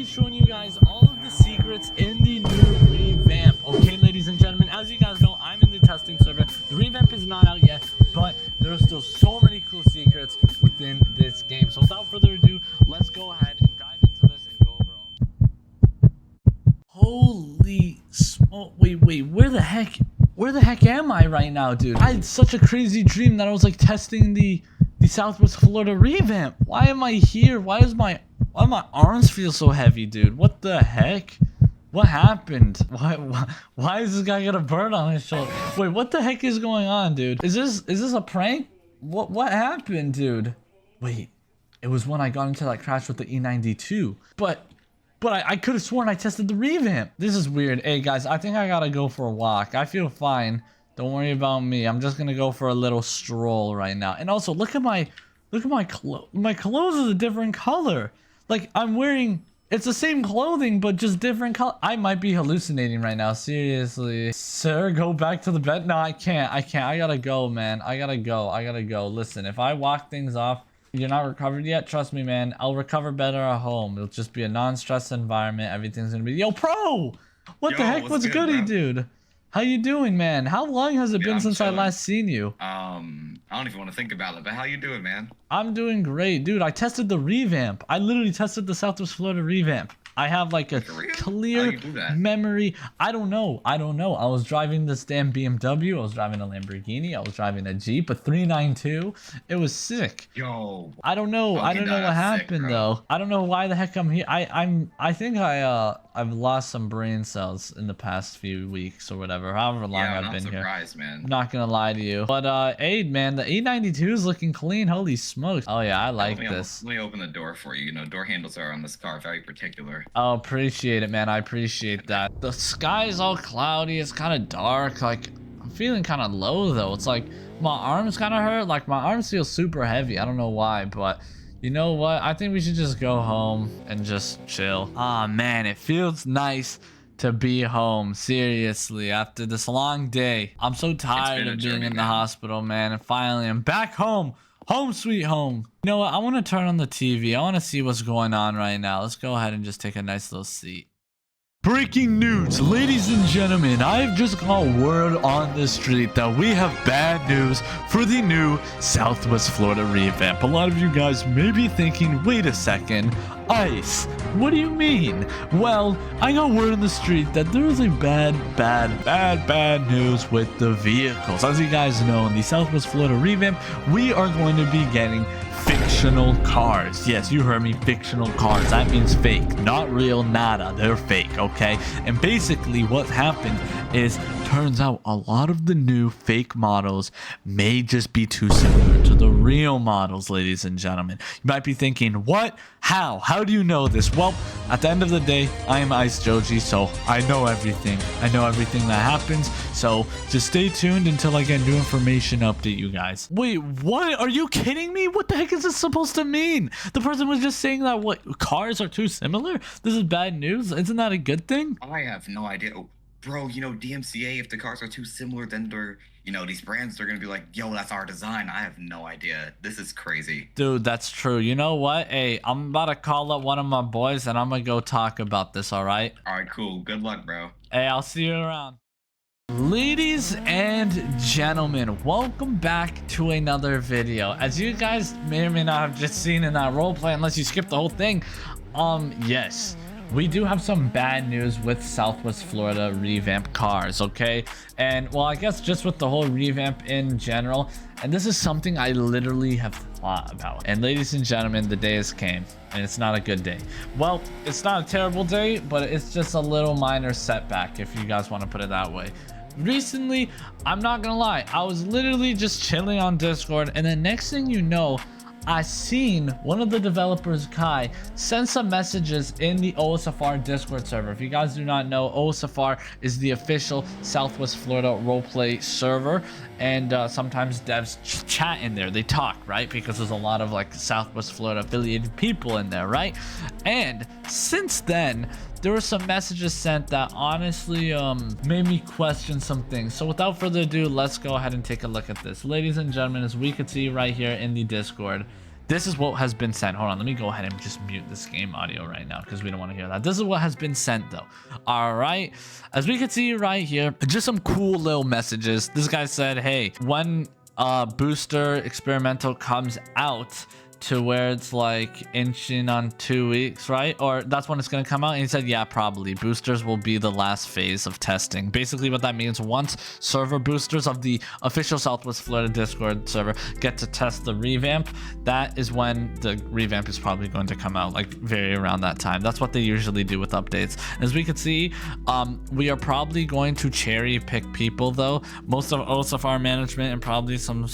be showing you guys all of the secrets in the new revamp. Okay, ladies and gentlemen, as you guys know, I'm in the testing server. The revamp is not out yet, but there are still so many cool secrets within this game. So without further ado, let's go ahead and dive into this and go over all. Holy smoke! Wait, where the heck am I right now, dude? I had such a crazy dream that I was like testing the Southwest Florida revamp. Why am I here? Why do my arms feel so heavy, dude? What the heck? What happened? Why is this guy got a bird on his shoulder? Wait, what the heck is going on, dude? Is this a prank? What happened, dude? Wait, it was when I got into that crash with the E92. But I could have sworn I tested the revamp. This is weird. Hey guys, I think I gotta go for a walk. I feel fine. Don't worry about me. I'm just gonna go for a little stroll right now. And also, look at my clothes. My clothes is a different color. Like I'm wearing, it's the same clothing, but just different color. I might be hallucinating right now. Seriously, sir, go back to the bed. No, I can't. I gotta go, man. I gotta go. Listen, if I walk things off, you're not recovered yet. Trust me, man. I'll recover better at home. It'll just be a non-stress environment. Everything's gonna be. Yo, pro. What the heck? What's goody, bro? Dude? How you doing, man? How long has it been since I last seen you? I don't even want to think about it, but how you doing, man? I'm doing great, dude. I tested the revamp. I literally tested the Southwest Florida revamp. I have like a clear memory. I don't know. I was driving this damn BMW. I was driving a Lamborghini. I was driving a Jeep, a 392. It was sick. Yo. I don't know. I don't know what happened though. I don't know why the heck I'm here. I think I've lost some brain cells in the past few weeks or whatever. However long I've been here. Man. I'm not gonna lie to you. But hey, man, the E92 is looking clean. Holy smokes. Oh yeah, I like this. Let me open the door for you. You know, door handles are on this car very particular. Oh, appreciate it, man. I appreciate that. The sky is all cloudy. It's kind of dark. Like, I'm feeling kind of low, though. It's like my arms kind of hurt. Like, my arms feel super heavy. I don't know why, but you know what? I think we should just go home and just chill. Ah, man, it feels nice to be home. Seriously, after this long day. I'm so tired of being in the hospital, man. And finally, I'm back home. Home sweet home. You know what? I want to turn on the TV. I want to see what's going on right now. Let's go ahead and just take a nice little seat. Breaking news, ladies and gentlemen. I've just got word on the street that we have bad news for the new Southwest Florida revamp. A lot of you guys may be thinking, wait a second, Ice, what do you mean? Well, I got word on the street that there is a bad news with the vehicles. As you guys know, in the Southwest Florida revamp, we are going to be getting fictional cars. Yes, you heard me, fictional cars. That means fake, not real, nada. They're fake, okay? And basically what happened is, turns out a lot of the new fake models may just be too similar to the real models, ladies and gentlemen. You might be thinking, what? How do you know this? Well, at the end of the day, I am Ice JoJewyd, so I know everything. I know everything that happens, so just stay tuned until I get new information update you guys. Wait, what? Are you kidding me? What the heck is this supposed to mean? The person was just saying that what, cars are too similar? This is bad news? Isn't that a good thing? I have no idea. Oh, bro, you know, DMCA, if the cars are too similar, then they're, you know, these brands are gonna be like, yo, that's our design. I have no idea. This is crazy. Dude, that's true. You know what? Hey, I'm about to call up one of my boys and I'm gonna go talk about this, all right? All right, cool. Good luck, bro. Hey, I'll see you around. Ladies and gentlemen, welcome back to another video. As you guys may or may not have just seen in that roleplay, unless you skipped the whole thing, yes, we do have some bad news with Southwest Florida revamp cars, okay? And well, I guess just with the whole revamp in general, and this is something I literally have thought about. And ladies and gentlemen, the day has came, and it's not a good day. Well, it's not a terrible day, but it's just a little minor setback, if you guys want to put it that way. Recently, I'm not gonna lie, I was literally just chilling on Discord, and the next thing you know, I seen one of the developers, Kai, send some messages in the OSFR Discord server. If you guys do not know, OSFR is the official Southwest Florida roleplay server, and sometimes devs chat in there. They talk, right? Because there's a lot of like Southwest Florida affiliated people in there, right? And since then, there were some messages sent that honestly made me question some things. So without further ado, let's go ahead and take a look at this. Ladies and gentlemen, as we can see right here in the Discord, This is what has been sent. Hold on, let me go ahead and just mute this game audio right now because we don't want to hear that. This is what has been sent though. All right, as we can see right here, just some cool little messages. This guy said, hey, when booster experimental comes out to where it's like inching on 2 weeks, right? Or that's when it's gonna come out. And he said, yeah, probably boosters will be the last phase of testing. Basically what that means, once server boosters of the official Southwest Florida Discord server get to test the revamp, that is when the revamp is probably going to come out, like very around that time. That's what they usually do with updates. As we can see, we are probably going to cherry pick people though. Most of OSFR management and probably some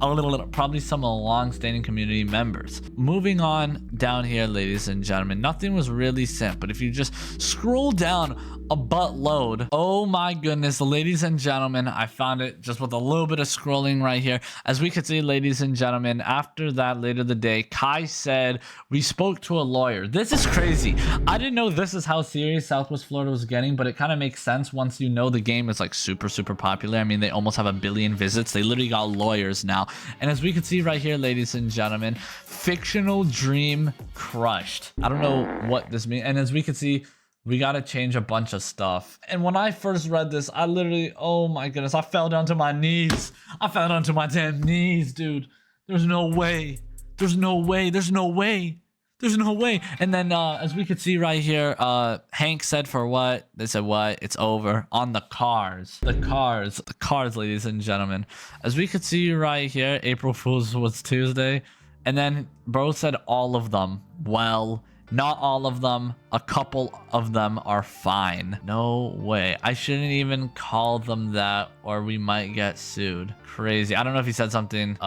long-standing community members. Moving on down here, ladies and gentlemen, nothing was really sent, but if you just scroll down a buttload, oh my goodness, ladies and gentlemen, I found it just with a little bit of scrolling right here. As we can see, ladies and gentlemen, after that, later the day, Kai said we spoke to a lawyer. This is crazy. I didn't know this is how serious Southwest Florida was getting, but it kind of makes sense once you know the game is like super popular. I mean, they almost have 1 billion visits. They literally got lawyers now. And as we can see right here, ladies and gentlemen, fictional dream crushed. I don't know what this means. And as we can see, we got to change a bunch of stuff. And when I first read this, I literally, oh my goodness, I fell down to my knees. I fell down to my damn knees, dude. There's no way. There's no way. There's no way. There's no way. And then as we could see right here, Hank said for what? They said what? It's over. On the cars. The cars, ladies and gentlemen. As we could see right here, April Fool's was Tuesday. And then bro said all of them. Well, not all of them. A couple of them are fine. No way. I shouldn't even call them that or we might get sued. Crazy. I don't know if he said something,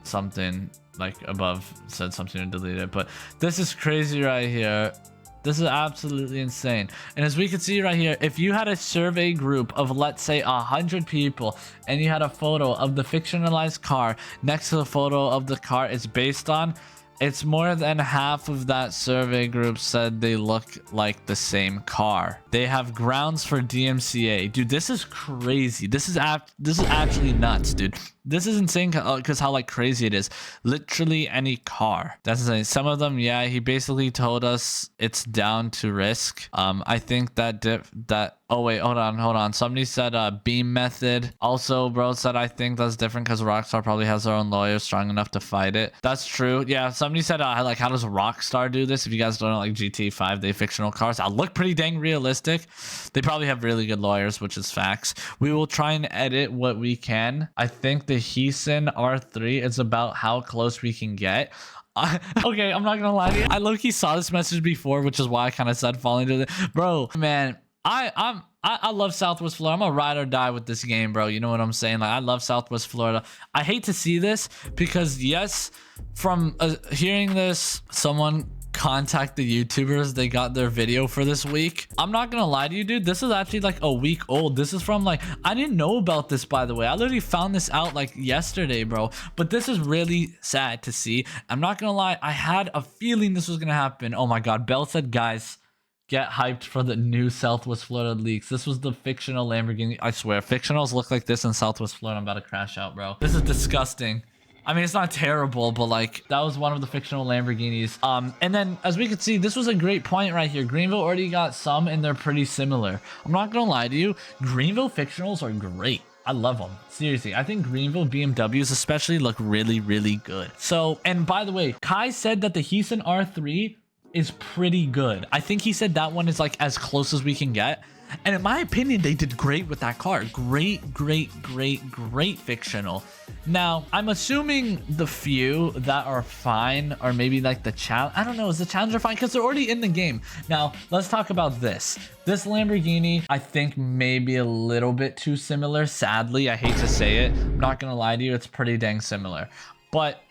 something like above said something and deleted it, but this is crazy right here. This is absolutely insane. And as we can see right here, if you had a survey group of, let's say, 100 people, and you had a photo of the fictionalized car next to the photo of the car it's based on, it's more than half of that survey group said they look like the same car. They have grounds for DMCA. Dude, this is crazy. This is actually nuts, dude. This is insane because how like crazy it is. Literally any car. That's insane. Some of them, yeah, he basically told us it's down to risk. I think that oh wait, hold on. Somebody said beam method. Also, bro said I think that's different because Rockstar probably has their own lawyers strong enough to fight it. That's true. Yeah, somebody said like how does Rockstar do this? If you guys don't know, like GTA 5, they fictional cars. I look pretty dang realistic. They probably have really good lawyers, which is facts. We will try and edit what we can. I think the Heeson R3 is about how close we can get. Okay, I'm not gonna lie to you. I low-key saw this message before, which is why I kind of said falling to the bro, man. I love Southwest Florida. I'm a ride or die with this game, bro. You know what I'm saying? Like, I love Southwest Florida. I hate to see this because, yes, from hearing this, someone contact the YouTubers. They got their video for this week. I'm not gonna lie to you, dude. This is actually like a week old. This is from like, I didn't know about this, by the way. I literally found this out like yesterday, bro. But this is really sad to see. I'm not gonna lie. I had a feeling this was gonna happen. Oh my God. Bell said, guys, get hyped for the new Southwest Florida leaks. This was the fictional Lamborghini. I swear, fictionals look like this in Southwest Florida. I'm about to crash out, bro. This is disgusting. I mean, it's not terrible, but like that was one of the fictional Lamborghinis. And then as we could see, this was a great point right here. Greenville already got some and they're pretty similar. I'm not gonna lie to you. Greenville fictionals are great. I love them. Seriously, I think Greenville BMWs especially look really, really good. So, and by the way, Kai said that the Heeson R3 is pretty good. I think he said that one is like as close as we can get. And in my opinion, they did great with that car. Great fictional. Now, I'm assuming the few that are fine are maybe like the challenge. I don't know. Is the Challenger fine? Because they're already in the game. Now, let's talk about this. This Lamborghini, I think maybe a little bit too similar. Sadly, I hate to say it. I'm not going to lie to you. It's pretty dang similar. But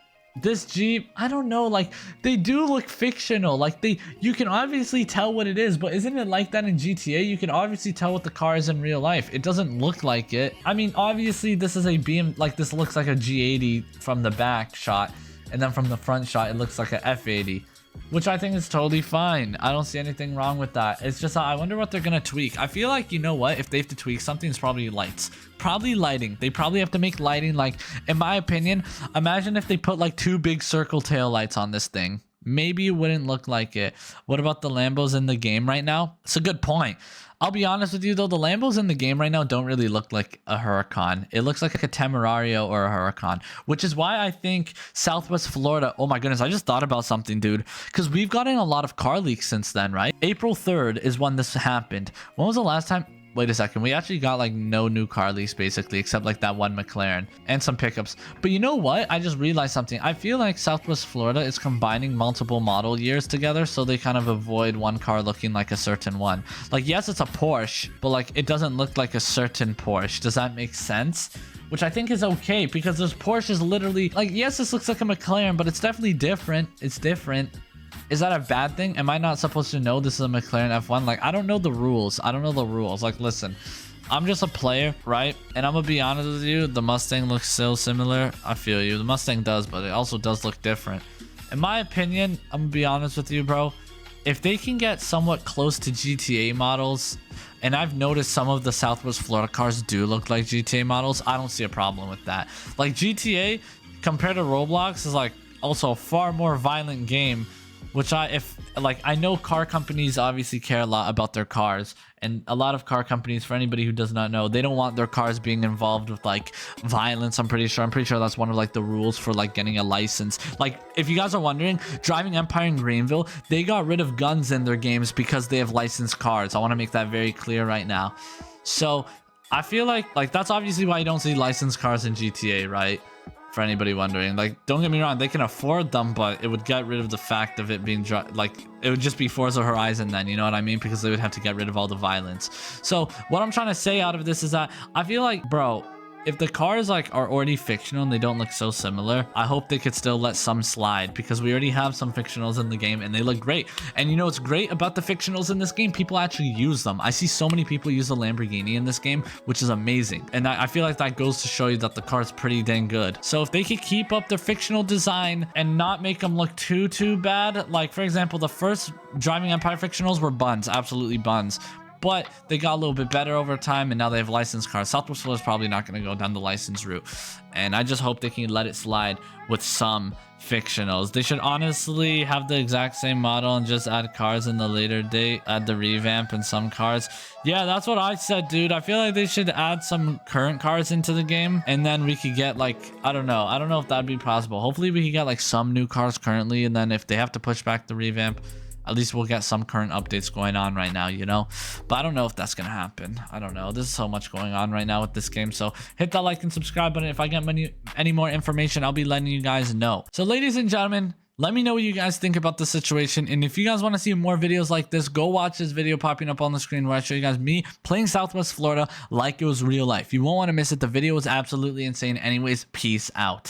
this Jeep, I don't know, like they do look fictional. Like you can obviously tell what it is, but isn't it like that in GTA? You can obviously tell what the car is in real life. It doesn't look like it. I mean, obviously this is a BM, like this looks like a G80 from the back shot, and then from the front shot, it looks like a F80. which I think is totally fine. I don't see anything wrong with that. It's just I wonder what they're gonna tweak. I feel like, you know what, if they have to tweak something, it's probably lights, probably lighting. They probably have to make lighting, like, in my opinion, imagine if they put like 2 big circle tail lights on this thing. Maybe it wouldn't look like it. What about the Lambos in the game right now? It's a good point. I'll be honest with you though, the Lambos in the game right now don't really look like a Huracan. It looks like a Temerario or a Huracan, which is why I think Southwest Florida, oh my goodness, I just thought about something, dude, because we've gotten a lot of car leaks since then, right? April 3rd is when this happened. When was the last time? Wait a second, we actually got like no new car leaks basically, except like that one McLaren and some pickups. But you know what? I just realized something. I feel like Southwest Florida is combining multiple model years together, so they kind of avoid one car looking like a certain one. Like, yes, it's a Porsche, but like it doesn't look like a certain Porsche. Does that make sense? Which I think is okay, because this Porsche is literally like, yes, this looks like a McLaren, but it's definitely different. It's different. Is that a bad thing? Am I not supposed to know this is a McLaren F1? Like, I don't know the rules. I don't know the rules. Like, listen, I'm just a player, right? And I'm gonna be honest with you, the Mustang looks so similar. I feel you. The Mustang does, but it also does look different. In my opinion, I'm gonna be honest with you, bro. If they can get somewhat close to GTA models, and I've noticed some of the Southwest Florida cars do look like GTA models, I don't see a problem with that. Like, GTA, compared to Roblox, is like also a far more violent game. Which I know car companies obviously care a lot about their cars, and a lot of car companies, for anybody who does not know, they don't want their cars being involved with like violence. I'm pretty sure that's one of like the rules for like getting a license. Like, if you guys are wondering, Driving Empire in Greenville, they got rid of guns in their games because they have licensed cars. I want to make that very clear right now. So I feel like that's obviously why you don't see licensed cars in GTA, right? For anybody wondering, like, don't get me wrong, they can afford them, but it would get rid of the fact of it being like, it would just be Forza Horizon then, you know what I mean? Because they would have to get rid of all the violence. So what I'm trying to say out of this is that I feel like, bro, if the cars like are already fictional and they don't look so similar, I hope they could still let some slide, because we already have some fictionals in the game and they look great. And you know what's great about the fictionals in this game? People actually use them. I see so many people use the Lamborghini in this game, which is amazing. And I feel like that goes to show you that the car is pretty dang good. So if they could keep up their fictional design and not make them look too bad, like for example, the first Driving Empire fictionals were buns, absolutely buns. But they got a little bit better over time, and now they have licensed cars. Southwest Florida is probably not going to go down the license route. And I just hope they can let it slide with some fictionals. They should honestly have the exact same model and just add cars in the later date, add the revamp and some cars. Yeah, that's what I said, dude. I feel like they should add some current cars into the game, and then we could get like, I don't know if that'd be possible. Hopefully we could get like some new cars currently, and then if they have to push back the revamp, at least we'll get some current updates going on right now, you know? But I don't know if that's going to happen. I don't know. There's so much going on right now with this game. So hit that like and subscribe button. If I get any more information, I'll be letting you guys know. So ladies and gentlemen, let me know what you guys think about the situation. And if you guys want to see more videos like this, go watch this video popping up on the screen where I show you guys me playing Southwest Florida like it was real life. You won't want to miss it. The video was absolutely insane. Anyways, peace out.